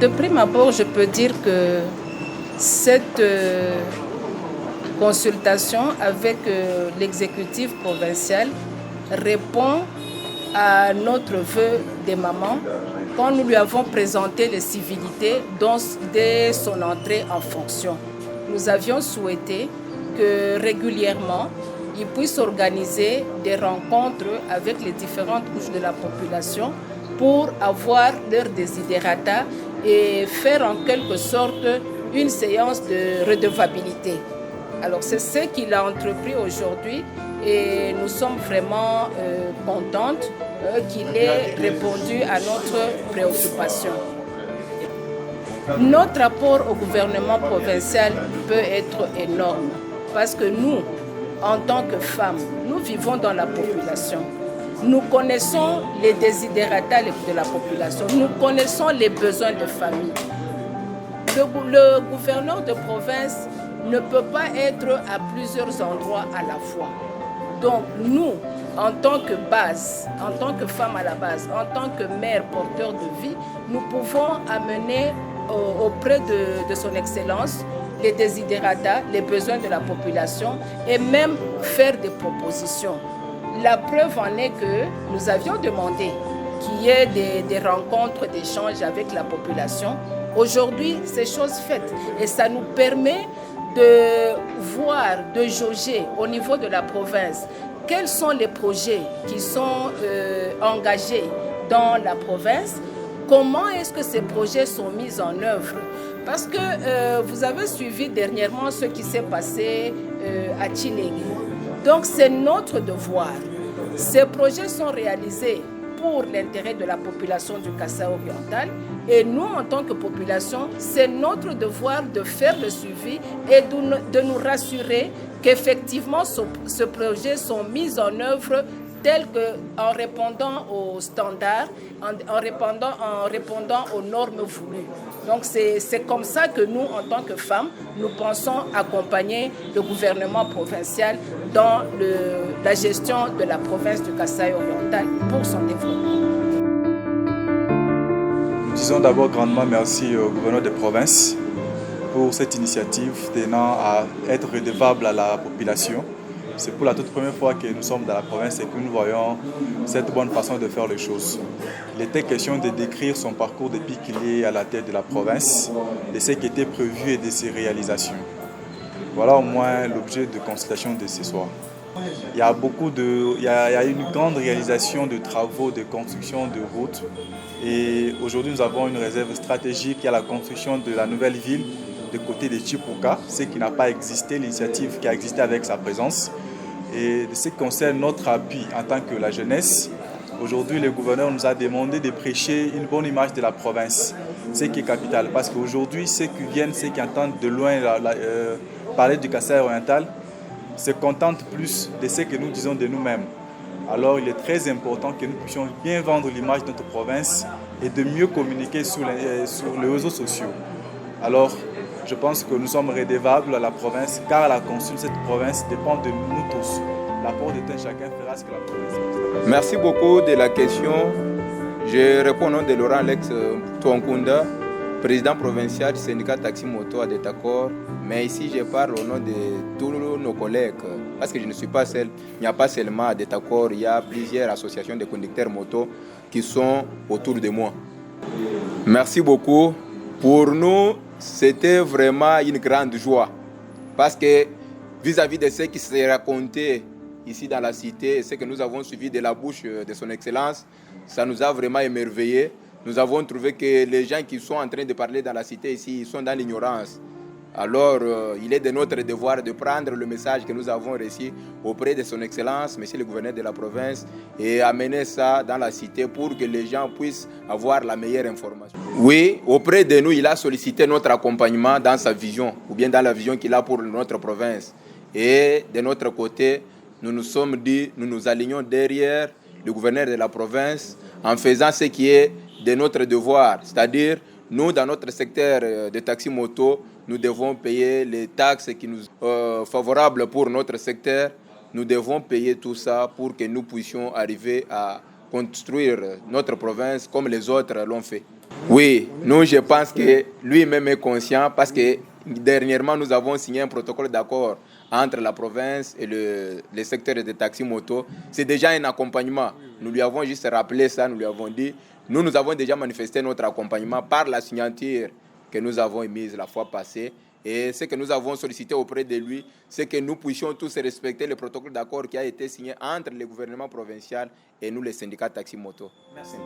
De prime abord, je peux dire que cette consultation avec l'exécutif provincial répond à notre vœu des mamans quand nous lui avons présenté les civilités dès son entrée en fonction. Nous avions souhaité que régulièrement, il puisse organiser des rencontres avec les différentes couches de la population pour avoir leurs desiderata et faire en quelque sorte une séance de redevabilité. Alors c'est ce qu'il a entrepris aujourd'hui et nous sommes vraiment contentes qu'il ait répondu à notre préoccupation. Notre apport au gouvernement provincial peut être énorme parce que nous, en tant que femmes, nous vivons dans la population. Nous connaissons les desiderata de la population, nous connaissons les besoins de famille. Le gouverneur de province ne peut pas être à plusieurs endroits à la fois. Donc nous, en tant que base, en tant que femme à la base, en tant que mère porteur de vie, nous pouvons amener auprès de son Excellence les desiderata, les besoins de la population et même faire des propositions. La preuve en est que nous avions demandé qu'il y ait des rencontres, d'échanges avec la population. Aujourd'hui, c'est chose faite et ça nous permet de voir, de jauger au niveau de la province quels sont les projets qui sont engagés dans la province, comment est-ce que ces projets sont mis en œuvre. Parce que vous avez suivi dernièrement ce qui s'est passé à Tchinégui. Donc c'est notre devoir. Ces projets sont réalisés pour l'intérêt de la population du Kasaï oriental et nous, en tant que population, c'est notre devoir de faire le suivi et de nous rassurer qu'effectivement ce projet sont mis en œuvre tel que en répondant aux standards, en répondant aux normes voulues. Donc c'est comme ça que nous, en tant que femmes, nous pensons accompagner le gouvernement provincial dans la gestion de la province du Kasaï oriental pour son développement. Nous disons d'abord grandement merci au gouverneur de province pour cette initiative tenant à être redevable à la population. C'est pour la toute première fois que nous sommes dans la province et que nous voyons cette bonne façon de faire les choses. Il était question de décrire son parcours depuis qu'il est à la tête de la province, de ce qui était prévu et de ses réalisations. Voilà au moins l'objet de consultation de ce soir. Il y a une grande réalisation de travaux de construction de routes et aujourd'hui nous avons une réserve stratégique à la construction de la nouvelle ville de côté de Chipuka, ce qui n'a pas existé, l'initiative qui a existé avec sa présence. Et de ce qui concerne notre appui en tant que la jeunesse, aujourd'hui le gouverneur nous a demandé de prêcher une bonne image de la province, ce qui est capital. Parce qu'aujourd'hui, ceux qui viennent, ceux qui entendent de loin parler du Kasaï oriental, se contentent plus de ce que nous disons de nous-mêmes. Alors il est très important que nous puissions bien vendre l'image de notre province et de mieux communiquer sur les réseaux sociaux. Alors, je pense que nous sommes redevables à la province car la construction de cette province dépend de nous tous. L'apport de tout chacun fera ce que la province fait. Merci beaucoup de la question. Je réponds au nom de Laurent Alex Touankunda, président provincial du syndicat Taxi Moto à Détacor. Mais ici, je parle au nom de tous nos collègues parce que je ne suis pas seul. Il n'y a pas seulement à Détacor, il y a plusieurs associations de conducteurs moto qui sont autour de moi. Merci beaucoup. Pour nous, c'était vraiment une grande joie parce que vis-à-vis de ce qui s'est raconté ici dans la cité et ce que nous avons suivi de la bouche de son Excellence, ça nous a vraiment émerveillés. Nous avons trouvé que les gens qui sont en train de parler dans la cité ici, ils sont dans l'ignorance. Alors, il est de notre devoir de prendre le message que nous avons reçu auprès de son Excellence, Monsieur le gouverneur de la province, et amener ça dans la cité pour que les gens puissent avoir la meilleure information. Oui, auprès de nous, il a sollicité notre accompagnement dans sa vision, ou bien dans la vision qu'il a pour notre province. Et de notre côté, nous nous sommes dit, nous nous alignons derrière le gouverneur de la province en faisant ce qui est de notre devoir, c'est-à-dire nous, dans notre secteur de taxi moto, nous devons payer les taxes qui nous sont favorables pour notre secteur. Nous devons payer tout ça pour que nous puissions arriver à construire notre province comme les autres l'ont fait. Oui, nous, je pense que lui-même est conscient parce que dernièrement, nous avons signé un protocole d'accord entre la province et le secteur des taxis moto. C'est déjà un accompagnement. Nous lui avons juste rappelé ça, nous lui avons dit, nous avons déjà manifesté notre accompagnement par la signature que nous avons émise la fois passée. Et ce que nous avons sollicité auprès de lui, c'est que nous puissions tous respecter le protocole d'accord qui a été signé entre le gouvernement provincial et nous, les syndicats taxi moto. Merci.